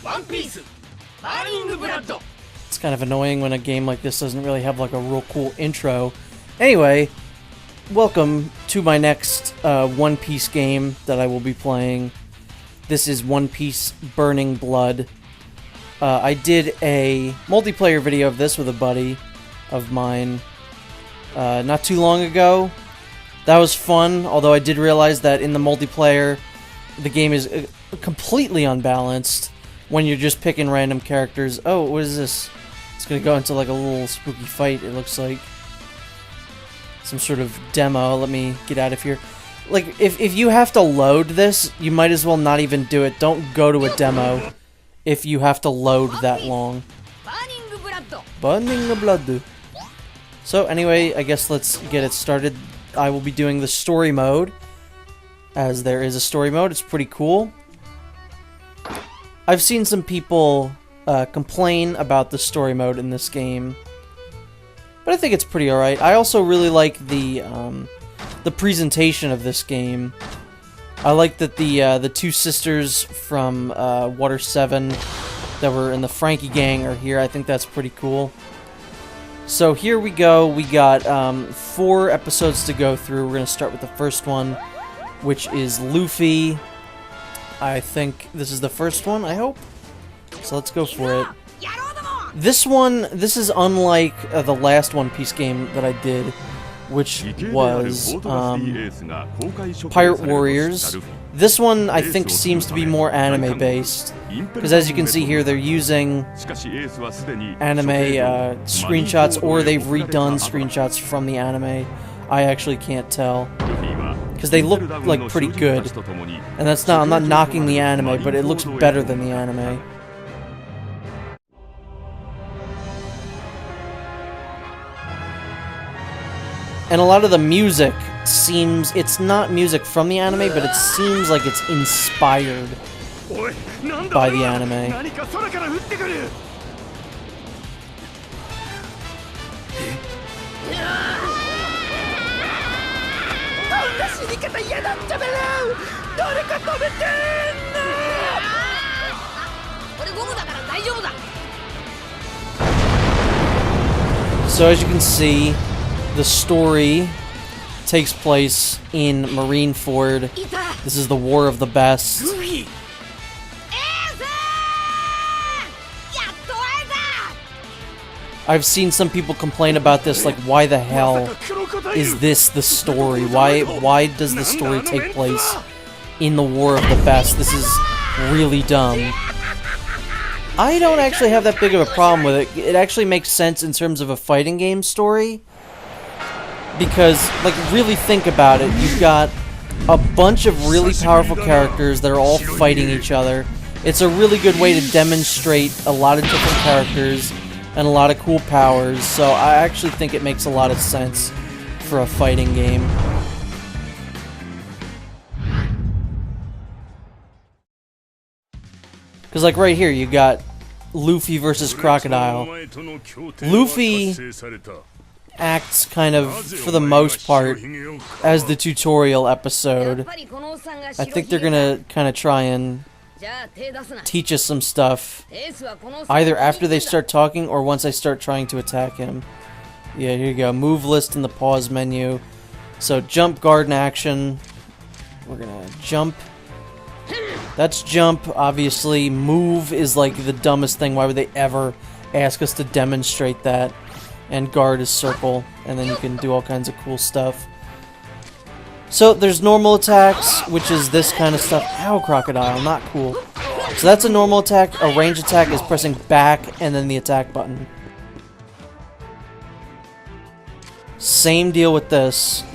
It's kind of annoying when a game like this doesn't really have like a real cool intro. Anyway, welcome to my next One Piece game that I will be playing. This is One Piece Burning Blood. I did a multiplayer video of this with a buddy of mine not too long ago. That was fun, although I did realize that in the multiplayer, the game is completely unbalanced when you're just picking random characters. Oh, what is this? It's gonna go into like a little spooky fight, it looks like. Some sort of demo. Let me get out of here. Like, if you have to load this, you might as well not even do it. Don't go to a demo if you have to load that long. Burning the blood. So anyway, I guess let's get it started. I will be doing the story mode, as there is a story mode. It's pretty cool. I've seen some people complain about the story mode in this game, but I think it's pretty alright. I also really like the presentation of this game. I like that the two sisters from Water 7 that were in the Frankie gang are here. I think that's pretty cool. So here we go. We got 4 episodes to go through. We're going to start with the first one, which is Luffy. I think this is the first one, I hope. So let's go for it. This is unlike the last One Piece game that I did, which was Pirate Warriors. This one, I think, seems to be more anime-based, because as you can see here, they're using anime screenshots, or they've redone screenshots from the anime. I actually can't tell, because they look like pretty good, and that's not, I'm not knocking the anime, but it looks better than the anime. And a lot of the music seems, it's not music from the anime, but it seems like it's inspired by the anime. So as you can see, the story takes place in Marineford. This is the War of the Best. I've seen some people complain about this, like, why the hell is this the story? Why does the story take place in the War of the Best? This is really dumb. I don't actually have that big of a problem with it. It actually makes sense in terms of a fighting game story. Because, like, really think about it. You've got a bunch of really powerful characters that are all fighting each other. It's a really good way to demonstrate a lot of different characters and a lot of cool powers. So I actually think it makes a lot of sense for a fighting game. Because, like, right here, you got Luffy versus Crocodile. Luffy acts kind of, for the most part, as the tutorial episode. I think they're gonna kind of try and teach us some stuff, either after they start talking or once I start trying to attack him. Yeah, here you go. Move list in the pause menu. So jump, guard, and action. We're gonna jump. That's jump, obviously. Move is like the dumbest thing. Why would they ever ask us to demonstrate that? And guard is circle, and then you can do all kinds of cool stuff. So there's normal attacks, which is this kind of stuff. Ow, Crocodile, not cool. So that's a normal attack. A range attack is pressing back and then the attack button. Same deal with this.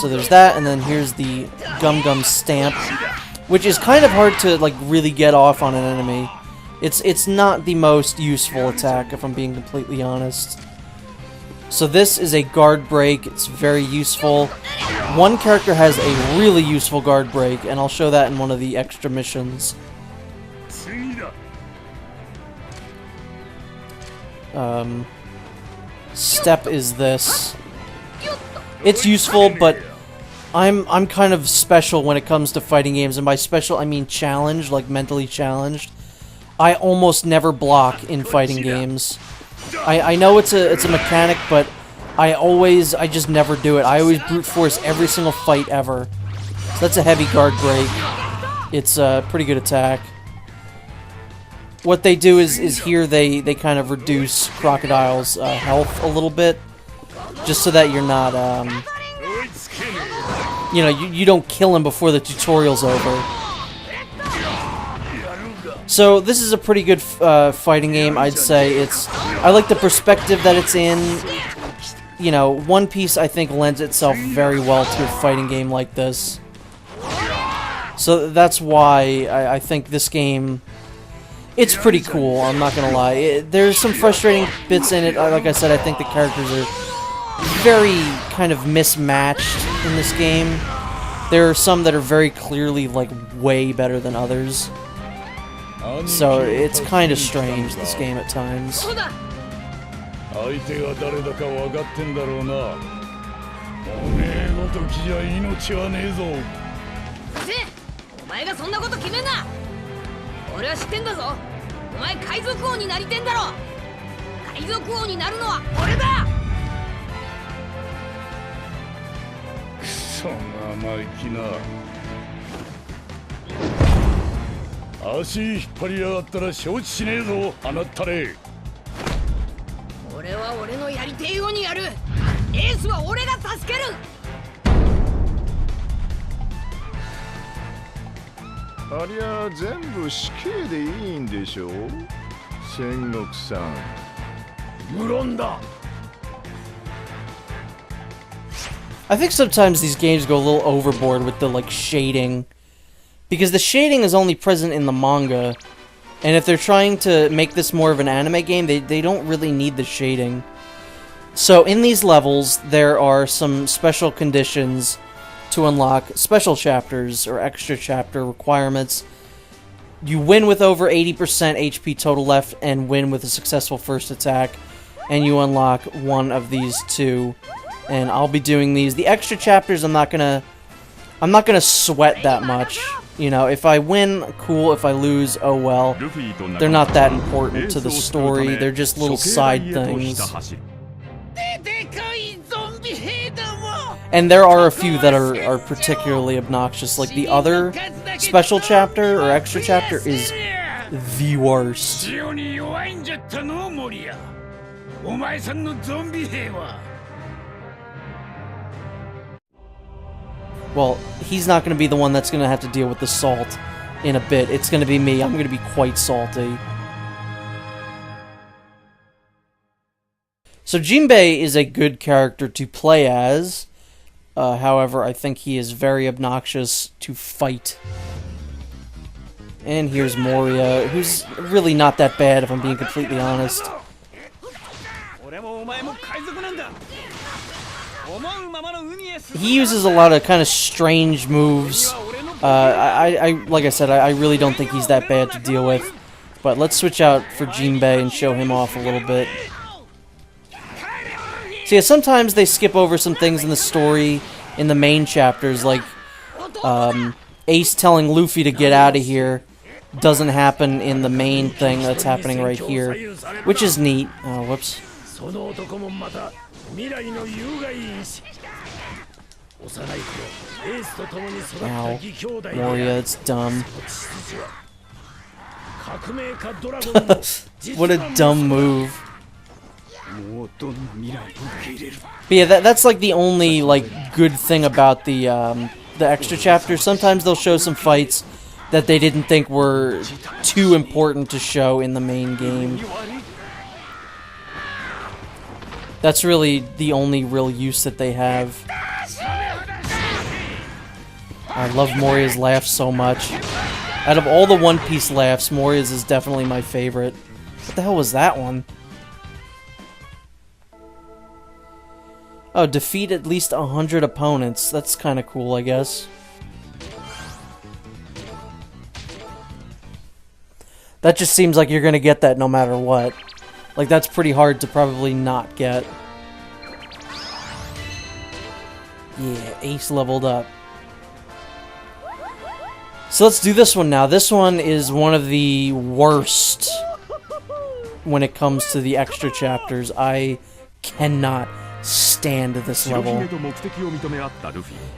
So there's that, and then here's the Gum Gum Stamp, which is kind of hard to, like, really get off on an enemy. It's not the most useful attack, if I'm being completely honest. So this is a guard break. It's very useful. One character has a really useful guard break, and I'll show that in one of the extra missions. Step is this. It's useful, but I'm kind of special when it comes to fighting games, and by special I mean challenged, like mentally challenged. I almost never block in fighting games. I know it's a mechanic, but I just never do it. I always brute force every single fight ever. So that's a heavy guard break. It's a pretty good attack. What they do is here they kind of reduce Crocodile's health a little bit, just so that you're not you know, you don't kill him before the tutorial's over. So this is a pretty good fighting game, I'd say. I like the perspective that it's in. You know, One Piece, I think, lends itself very well to a fighting game like this. So that's why I think this game, it's pretty cool, I'm not gonna lie. There's some frustrating bits in it. Like I said, I think the characters are very kind of mismatched in this game. There are some that are very clearly, like, way better than others. So it's kind of strange, this game at times. I think sometimes these games go a little overboard with the, like, shading. Because the shading is only present in the manga. And if they're trying to make this more of an anime game, they don't really need the shading. So in these levels, there are some special conditions to unlock special chapters or extra chapter requirements. You win with over 80% HP total left and win with a successful first attack. And you unlock one of these two. And I'll be doing these. The extra chapters I'm not gonna sweat that much. You know, if I win, cool. If I lose, oh well. They're not that important to the story. They're just little side things. And there are a few that are particularly obnoxious. Like the other special chapter or extra chapter is the worst. Well, he's not going to be the one that's going to have to deal with the salt in a bit. It's going to be me. I'm going to be quite salty. So Jinbei is a good character to play as. However, I think he is very obnoxious to fight. And here's Moria, who's really not that bad if I'm being completely honest. He uses a lot of kind of strange moves. Like I said, I really don't think he's that bad to deal with. But let's switch out for Jinbei and show him off a little bit. So yeah, sometimes they skip over some things in the story in the main chapters, like Ace telling Luffy to get out of here doesn't happen in the main thing that's happening right here, which is neat. Oh, whoops. Ow. Moria, it's dumb. What a dumb move. But yeah, that's like the only like good thing about the extra chapters. Sometimes they'll show some fights that they didn't think were too important to show in the main game. That's really the only real use that they have. I love Moria's laugh so much. Out of all the One Piece laughs, Moria's is definitely my favorite. What the hell was that one? Oh, defeat at least 100 opponents. That's kind of cool, I guess. That just seems like you're gonna get that no matter what. Like, that's pretty hard to probably not get. Yeah, Ace leveled up. So let's do this one now. This one is one of the worst when it comes to the extra chapters. I cannot stand this level.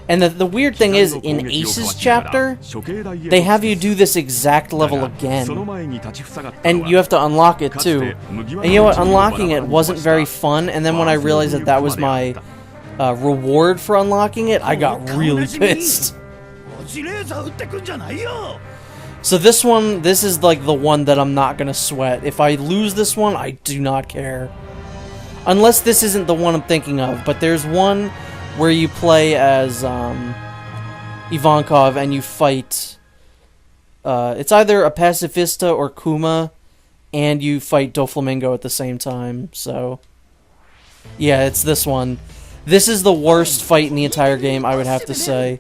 And the weird thing is, in Ace's chapter, they have you do this exact level again. And you have to unlock it too. And you know what? Unlocking it wasn't very fun, and then when I realized that that was my reward for unlocking it, I got really pissed. So this is like the one that I'm not gonna sweat. If I lose this one, I do not care. Unless this isn't the one I'm thinking of, but there's one where you play as Ivankov and you fight. It's either a Pacifista or Kuma, and you fight Doflamingo at the same time. So, yeah, it's this one. This is the worst fight in the entire game, I would have to say.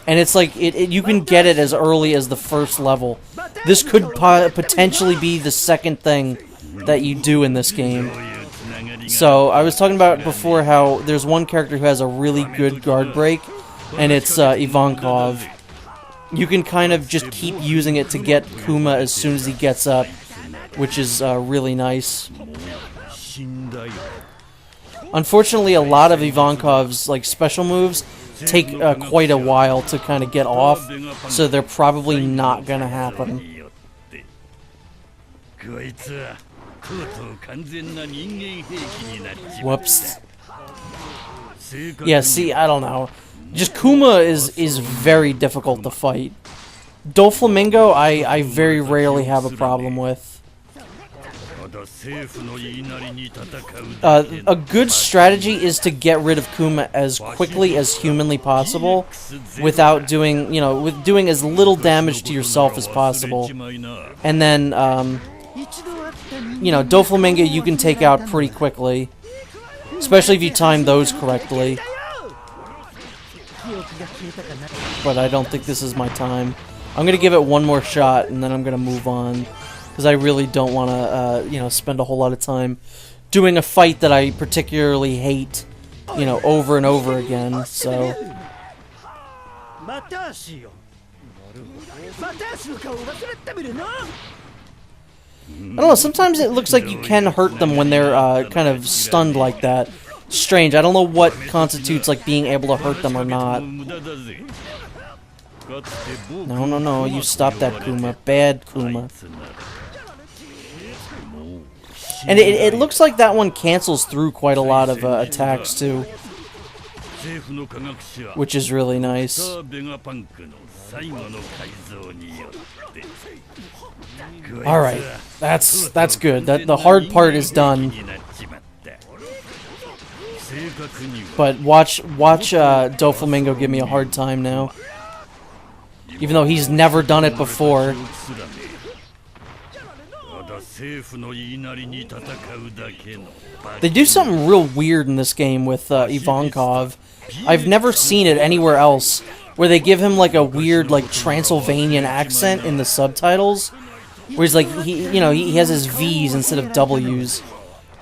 And it's like, you can get it as early as the first level. This could potentially be the second thing that you do in this game. So, I was talking about before how there's one character who has a really good guard break, and it's Ivankov. You can kind of just keep using it to get Kuma as soon as he gets up, which is really nice. Unfortunately, a lot of Ivankov's like special moves take quite a while to kind of get off, so they're probably not gonna happen. Whoops. Yeah, see, I don't know. Just Kuma is very difficult to fight. Doflamingo, I very rarely have a problem with. A good strategy is to get rid of Kuma as quickly as humanly possible, without doing, with doing as little damage to yourself as possible. And then, Doflamingo you can take out pretty quickly, especially if you time those correctly. But I don't think this is my time. I'm gonna give it one more shot, and then I'm gonna move on. Because I really don't want to, spend a whole lot of time doing a fight that I particularly hate, over and over again, so... I don't know, sometimes it looks like you can hurt them when they're, kind of stunned like that. Strange, I don't know what constitutes, like, being able to hurt them or not. No, you stop that, Kuma. Bad Kuma. And it looks like that one cancels through quite a lot of attacks, too. Which is really nice. Alright, that's good. The hard part is done. But watch Doflamingo give me a hard time now. Even though he's never done it before. They do something real weird in this game with Ivankov. I've never seen it anywhere else, where they give him like a weird like Transylvanian accent in the subtitles, where he's like he has his V's instead of W's,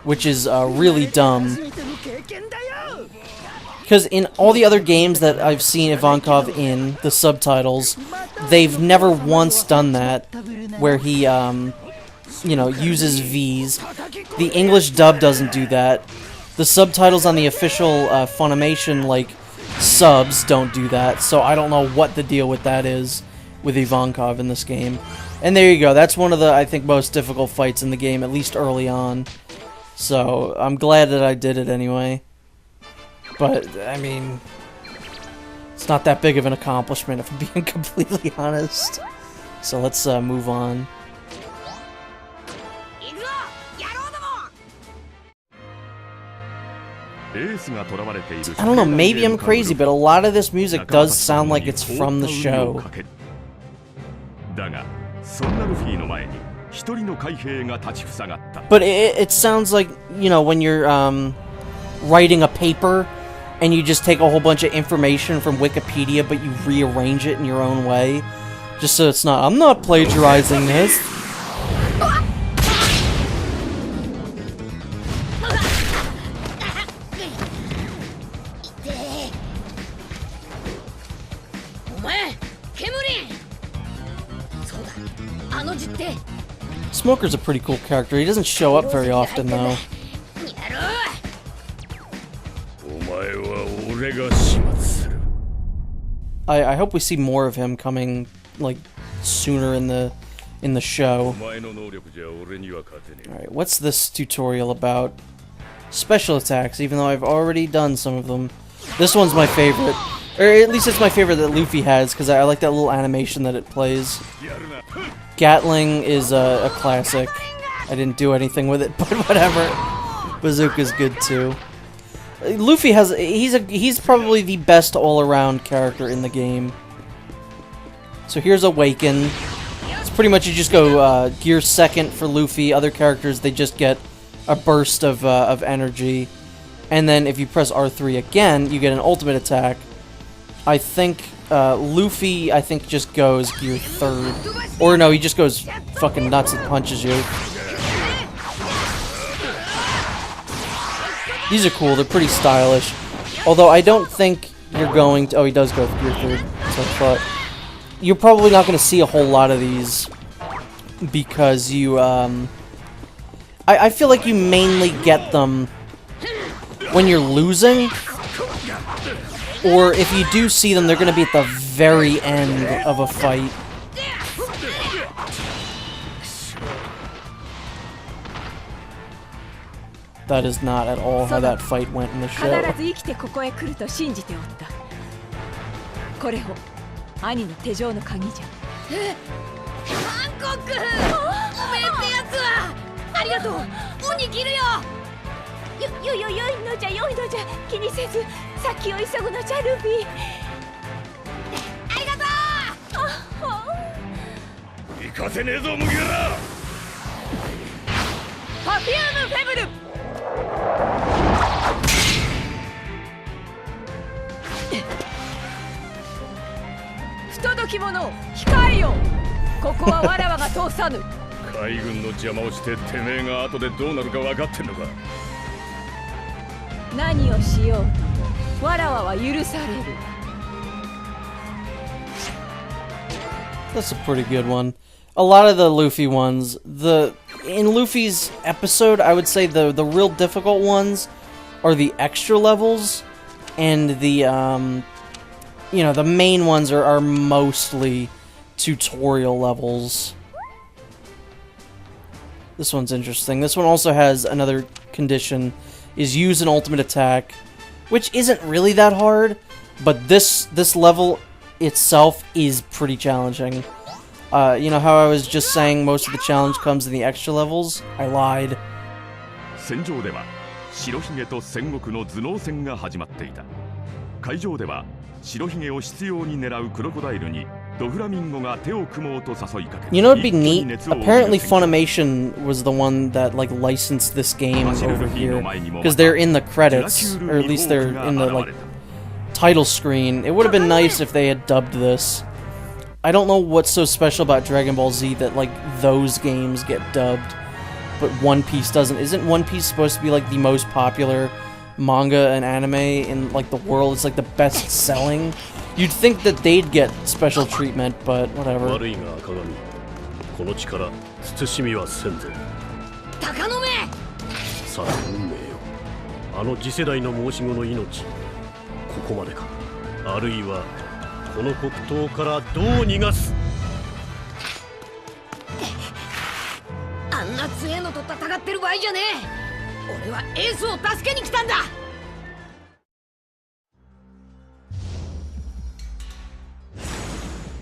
which is really dumb. Because in all the other games that I've seen Ivankov in the subtitles, they've never once done that, where he uses V's. The English dub doesn't do that. The subtitles on the official Funimation, subs don't do that, so I don't know what the deal with that is with Ivankov in this game. And there you go, that's one of the, I think, most difficult fights in the game, at least early on. So, I'm glad that I did it anyway. But, I mean, it's not that big of an accomplishment, if I'm being completely honest. So let's move on. I don't know, maybe I'm crazy, but a lot of this music does sound like it's from the show. But it sounds like, when you're writing a paper and you just take a whole bunch of information from Wikipedia but you rearrange it in your own way. Just so it's not, I'm not plagiarizing this. Smoker's a pretty cool character. He doesn't show up very often, though. I hope we see more of him coming, like, sooner in the show. Alright, what's this tutorial about? Special attacks, even though I've already done some of them. This one's my favorite. Or at least it's my favorite that Luffy has, because I like that little animation that it plays. Gatling is a classic. I didn't do anything with it, but whatever. Bazooka's good too. Luffy has he's probably the best all-around character in the game. So here's Awaken. It's pretty much you just go gear second for Luffy. Other characters, they just get a burst of energy. And then if you press R3 again, you get an ultimate attack. I think Luffy, just goes gear third. Or no, he just goes fucking nuts and punches you. These are cool, they're pretty stylish. Although I don't think you're going to... Oh, he does go gear third. So I thought... You're probably not going to see a whole lot of these. Because you, I feel like you mainly get them when you're losing. Or if you do see them, they're going to be at the very end of a fight. That is not at all how that fight went in the show. That's a pretty good one. A lot of the Luffy ones, in Luffy's episode, I would say the real difficult ones are the extra levels, and the you know, the main ones are mostly tutorial levels. This one's interesting. This one also has another condition, is use an ultimate attack, which isn't really that hard, but this level itself is pretty challenging. You know how I was just saying most of the challenge comes in the extra levels? I lied. You know, it'd be neat. Apparently, Funimation was the one that like licensed this game over here because they're in the credits, or at least they're in the like title screen. It would have been nice if they had dubbed this. I don't know what's so special about Dragon Ball Z that like those games get dubbed, but One Piece doesn't. Isn't One Piece supposed to be like the most popular manga and anime in like the world? It's like the best selling. You'd think that they'd get special treatment, but whatever.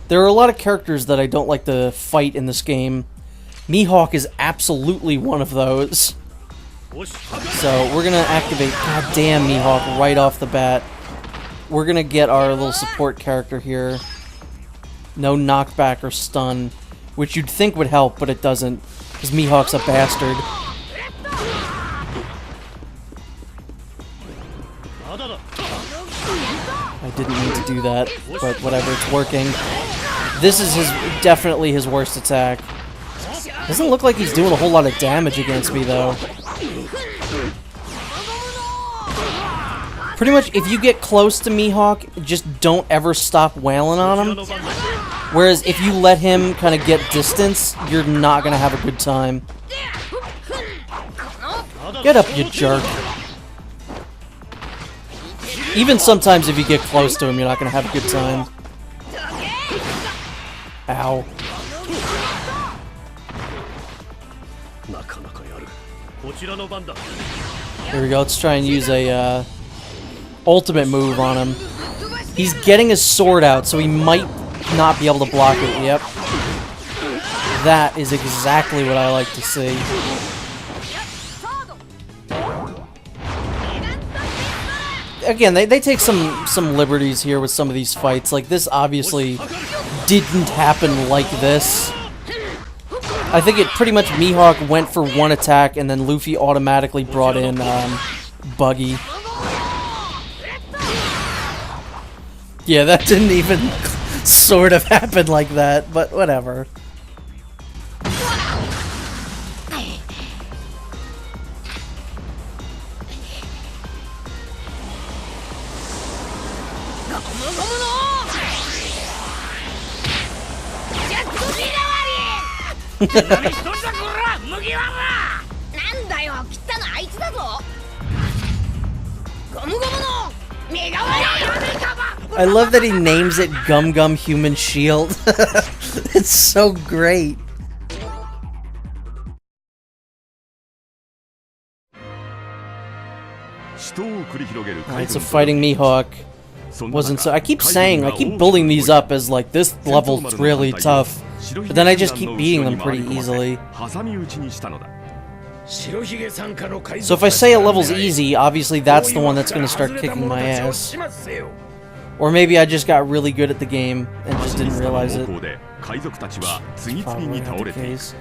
There are a lot of characters that I don't like to fight in this game. Mihawk is absolutely one of those. So we're gonna activate goddamn Mihawk right off the bat. We're gonna get our little support character here. No knockback or stun, which you'd think would help, but it doesn't, because Mihawk's a bastard. I didn't mean to do that, but whatever, it's working. This is definitely his worst attack. Doesn't look like he's doing a whole lot of damage against me, though. Pretty much, if you get close to Mihawk, just don't ever stop wailing on him. Whereas if you let him kind of get distance, you're not gonna have a good time. Get up, you jerk. Even sometimes if you get close to him, you're not gonna have a good time. Ow. Here we go, let's try and use a ultimate move on him. He's getting his sword out, so he might not be able to block it. Yep. That is exactly what I like to see. Again, they take some liberties here with some of these fights. Like, this obviously didn't happen like this. I think it pretty much Mihawk went for one attack and then Luffy automatically brought in Buggy. Yeah, that didn't even sort of happen like that, but whatever. I love that he names it Gum Gum Human Shield. It's so great. Alright, so fighting Mihawk wasn't so... I keep building these up as like, this level's really tough. But then I just keep beating them pretty easily. So if I say a level's easy, obviously that's the one that's going to start kicking my ass. Or maybe I just got really good at the game and just didn't realize it. Probably not the case.